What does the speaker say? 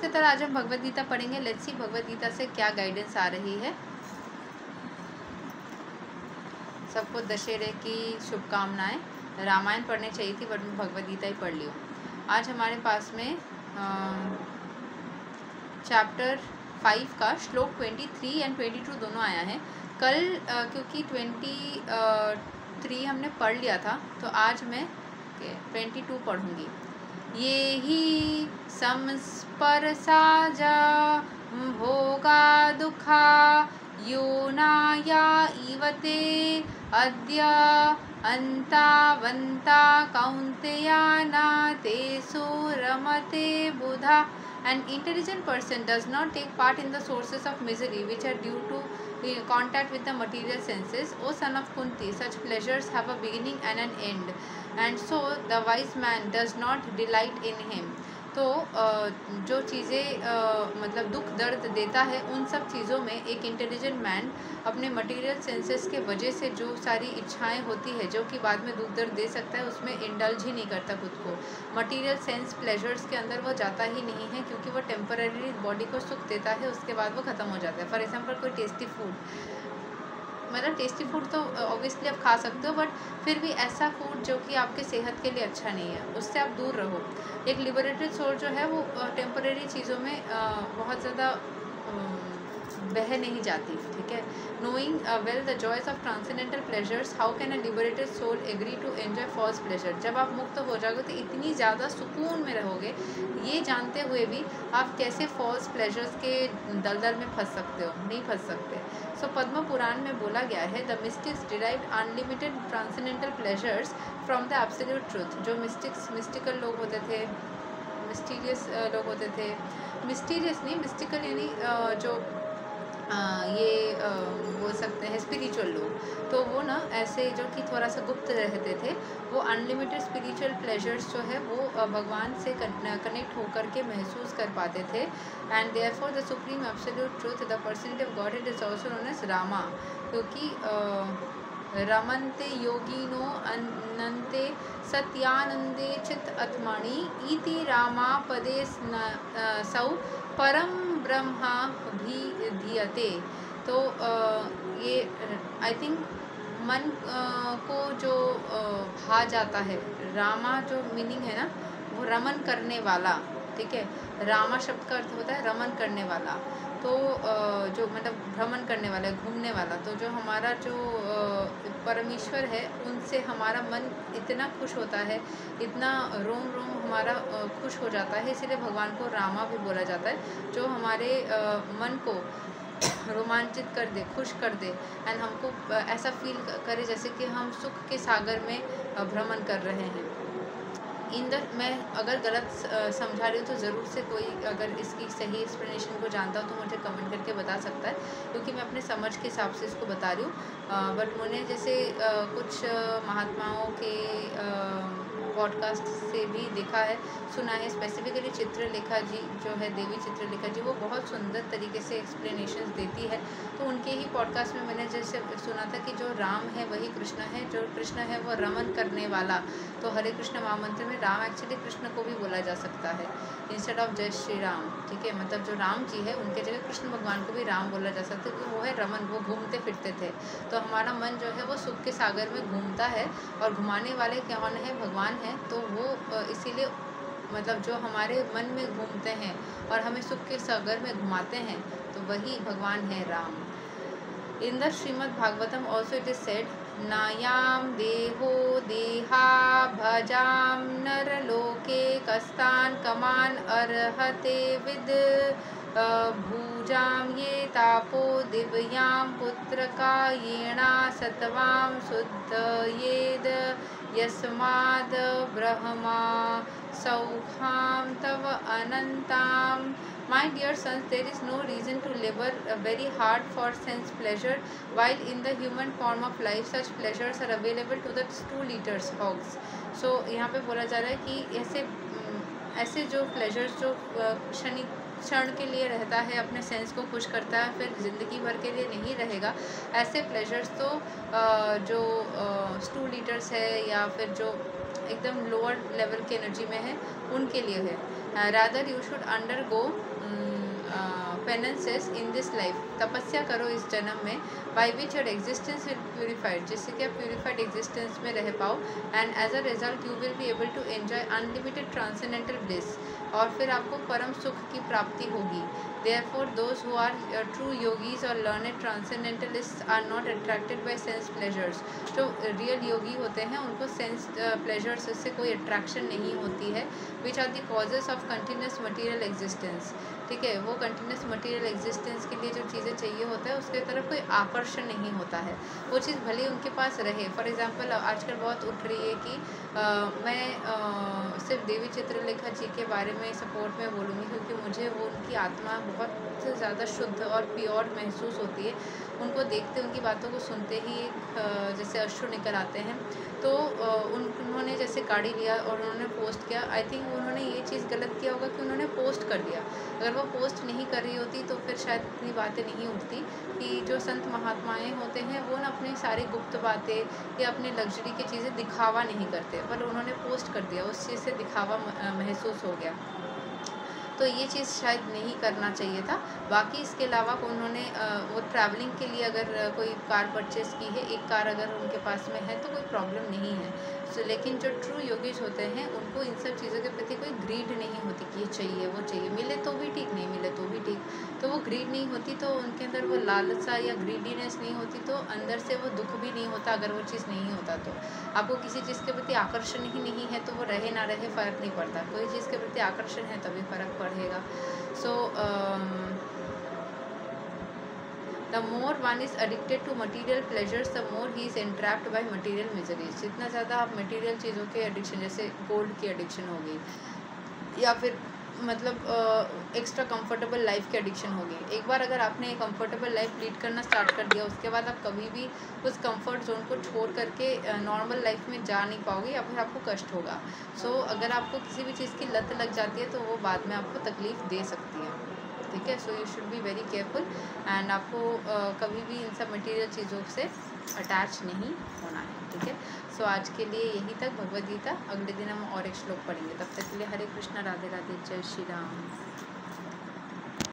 की तरह आज हम भगवद गीता पढ़ेंगे। लेट्स सी भगवद गीता से क्या गाइडेंस आ रही है। सबको दशहरे की शुभकामनाएं। रामायण पढ़नी चाहिए थी बट मैं भगवद गीता ही पढ़ ली हूँ। आज हमारे पास में चैप्टर 5 का श्लोक 23 एंड 22 दोनों आया है। कल क्योंकि 23 हमने पढ़ लिया था तो आज मैं 22 पढ़ूँगी। ये ही संस्पर्शाजा भोगा दुखा योनाया इवते अद्य अंतावंता कौन्तेया न तेषु रमते बुधा। An intelligent person does not take part in the sources of misery which are due to contact with the material senses. O son of Kunti, such pleasures have a beginning and an end, and so the wise man does not delight in him. तो जो चीज़ें मतलब दुख दर्द देता है उन सब चीज़ों में एक इंटेलिजेंट मैन अपने मटेरियल सेंसेस के वजह से जो सारी इच्छाएं होती है जो कि बाद में दुख दर्द दे सकता है उसमें इंडल्ज ही नहीं करता खुद को। मटेरियल सेंस प्लेजर्स के अंदर वो जाता ही नहीं है क्योंकि वो टेम्पररी बॉडी को सुख देता है, उसके बाद वो ख़त्म हो जाता है। फॉर एग्जाम्पल कोई टेस्टी फूड, मतलब टेस्टी फूड तो ऑब्वियसली आप खा सकते हो बट फिर भी ऐसा फूड जो कि आपके सेहत के लिए अच्छा नहीं है उससे आप दूर रहो। एक लिबरेटेड सोल जो है वो टेम्परेरी चीज़ों में बहुत ज़्यादा बह नहीं जाती, ठीक है। Knowing well the joys of transcendental pleasures, how can a liberated soul agree to enjoy false pleasure. जब आप मुक्त हो जाओगे तो इतनी ज़्यादा सुकून में रहोगे, ये जानते हुए भी आप कैसे फॉल्स प्लेजर्स के दलदल में फंस सकते हो, नहीं फंस सकते। सो पद्म पुराण में बोला गया है the mystics derive unlimited transcendental pleasures from the absolute truth. जो मिस्टिकल लोग होते थे, मिस्टीरियस लोग होते थे, मिस्टीरियस नहीं मिस्टिकल यानी जो ये बोल सकते हैं स्पिरिचुअल लोग, तो वो ना ऐसे जो कि थोड़ा सा गुप्त रहते थे वो अनलिमिटेड स्पिरिचुअल प्लेजर्स जो है वो भगवान से कनेक्ट होकर के महसूस कर पाते थे। And therefore the supreme absolute truth the personality of God is also known as Rama, क्योंकि रमन्ते योगिनो अनन्ते सत्यानंदे चित आत्मनि इति रामा पदे सौ परम ब्रह्मा भी धीयते। तो ये आई थिंक मन को जो भा जाता है, रामा जो मीनिंग है ना वो रमन करने वाला, ठीक है। रामा शब्द का अर्थ होता है रमन करने वाला, तो जो मतलब भ्रमण करने वाला, घूमने वाला। तो जो हमारा जो परमेश्वर है उनसे हमारा मन इतना खुश होता है, इतना रोम रोम हमारा खुश हो जाता है, इसीलिए भगवान को रामा भी बोला जाता है। जो हमारे मन को रोमांचित कर दे, खुश कर दे एंड हमको ऐसा फील करे जैसे कि हम सुख के सागर में भ्रमण कर रहे हैं। मैं अगर गलत समझा रही हूँ तो ज़रूर से कोई अगर इसकी सही एक्सप्लेनेशन को जानता हो तो मुझे कमेंट करके बता सकता है, क्योंकि मैं अपने समझ के हिसाब से इसको बता रही हूँ। बट मैंने जैसे कुछ महात्माओं के पॉडकास्ट से भी देखा है, सुना है। स्पेसिफिकली चित्रलेखा जी जो है, देवी चित्रलेखा जी, वो बहुत सुंदर तरीके से एक्सप्लेनेशंस देती है। तो उनके ही पॉडकास्ट में मैंने जैसे सुना था कि जो राम है वही कृष्ण है, जो कृष्ण है वो रमन करने वाला। तो हरे कृष्ण महामंत्र में राम एक्चुअली कृष्ण को भी बोला जा सकता है इंस्टेड ऑफ जय श्री राम, ठीक है। मतलब जो राम जी है उनके जगह कृष्ण भगवान को भी राम बोला जा सकता है क्योंकि वो है रमन, वो घूमते फिरते थे। तो हमारा मन जो है वो सुख के सागर में घूमता है और घुमाने वाले कौन है, भगवान है। तो वो इसीलिए मतलब जो हमारे मन में घूमते हैं और हमें सुख के सागर में घुमाते हैं तो वही भगवान है Ram. In the Shrimad Bhagavatam also it is said नायाम देहो देहा भजाम नरलोके कस्तान कमान अर्हते विद भूजाम ये तापो दिव्याम पुत्रका येणा सत्वाम शुद्ध येद यस्माद ब्रह्मा सौखाम तव अनंताम। My dear sons, there is no reason to labor very hard for sense pleasure, while in the human form of life such pleasures are available to the 2 liters hogs. So यहाँ पे बोला जा रहा है कि ऐसे जो प्लेजर्स जो क्षण के लिए रहता है, अपने सेंस को खुश करता है, फिर ज़िंदगी भर के लिए नहीं रहेगा, ऐसे प्लेजर्स तो जो 2 लीटर्स है या फिर जो एकदम लोअर लेवल की एनर्जी में है उनके लिए है। Rather you should undergo penances in this life, तपस्या करो इस जन्म में, by which your existence will purified, जिससे कि आप प्यूरिफाइड एग्जिस्टेंस में रह पाओ, and as a result you will be able to enjoy unlimited transcendental bliss, और फिर आपको परम सुख की प्राप्ति होगी। Therefore, those who are true yogis or learned transcendentalists are not attracted by sense pleasures. जो रियल योगी होते हैं उनको सेंस प्लेजर्स से कोई अट्रैक्शन नहीं होती है, which are the causes of continuous material existence. ठीक है, वो कंटिन्यूस मटीरियल एग्जिस्टेंस के लिए जो चीज़ें चाहिए होता है उसके तरफ कोई आकर्षण नहीं होता है, वो चीज़ भले उनके पास रहे। फॉर एग्जांपल आजकल बहुत उठ रही है कि मैं सिर्फ देवी चित्रलेखा जी के बारे में सपोर्ट में बोलूँगी, क्योंकि मुझे वो उनकी आत्मा बहुत ज़्यादा शुद्ध और प्योर महसूस होती है। उनको देखते, उनकी बातों को सुनते ही एक जैसे अश्रु निकल आते हैं। तो उन्होंने जैसे गाड़ी लिया और उन्होंने पोस्ट किया, आई थिंक उन्होंने ये चीज़ गलत किया होगा कि उन्होंने पोस्ट कर दिया। अगर वो पोस्ट नहीं कर रही होती तो फिर शायद इतनी बातें नहीं उठती कि जो संत महात्माएं होते हैं वो ना अपनी सारी गुप्त बातें या अपनी लग्जरी की चीज़ें दिखावा नहीं करते, पर उन्होंने पोस्ट कर दिया, उस चीज़ से दिखावा महसूस हो गया। तो ये चीज़ शायद नहीं करना चाहिए था। बाकी इसके अलावा उन्होंने वो ट्रैवलिंग के लिए अगर कोई कार परचेज़ की है, एक कार अगर उनके पास में है तो कोई प्रॉब्लम नहीं है। लेकिन जो ट्रू योगीज होते हैं उनको इन सब चीज़ों के प्रति कोई ग्रीड नहीं होती कि ये चाहिए वो चाहिए, मिले तो भी ठीक, नहीं मिले तो भी ठीक। तो वो ग्रीड नहीं होती, तो उनके अंदर वो लालसा या ग्रीडीनेस नहीं होती, तो अंदर से वो दुख भी नहीं होता अगर वो चीज़ नहीं होता तो। आपको किसी चीज़ के प्रति आकर्षण ही नहीं है तो वो रहे ना रहे फ़र्क नहीं पड़ता, कोई चीज़ के प्रति आकर्षण है तभी फ़र्क पड़ेगा। सो the more one is addicted to material pleasures, the more he is entrapped by material miseries। जितना ज़्यादा आप मटेरियल चीज़ों के एडिक्शन, जैसे गोल्ड की एडिक्शन हो गई या फिर मतलब एक्स्ट्रा कंफर्टेबल लाइफ की एडिक्शन हो गई। एक बार अगर आपने कंफर्टेबल लाइफ लीड करना स्टार्ट कर दिया, उसके बाद आप कभी भी उस कंफर्ट जोन को छोड़ करके नॉर्मल लाइफ में जा नहीं पाओगे या फिर आपको कष्ट होगा। सो अगर आपको किसी भी चीज़ की लत लग जाती है तो वो बाद में आपको तकलीफ़ दे सकती है। ठीक है, so you should be very careful, and आपको कभी भी इन सब मटेरियल चीज़ों से अटैच नहीं होना है। ठीक है, सो आज के लिए यही तक भगवद गीता। अगले दिन हम और एक श्लोक पढ़ेंगे, तब तक के लिए हरे कृष्णा, राधे राधे, जय श्री राम।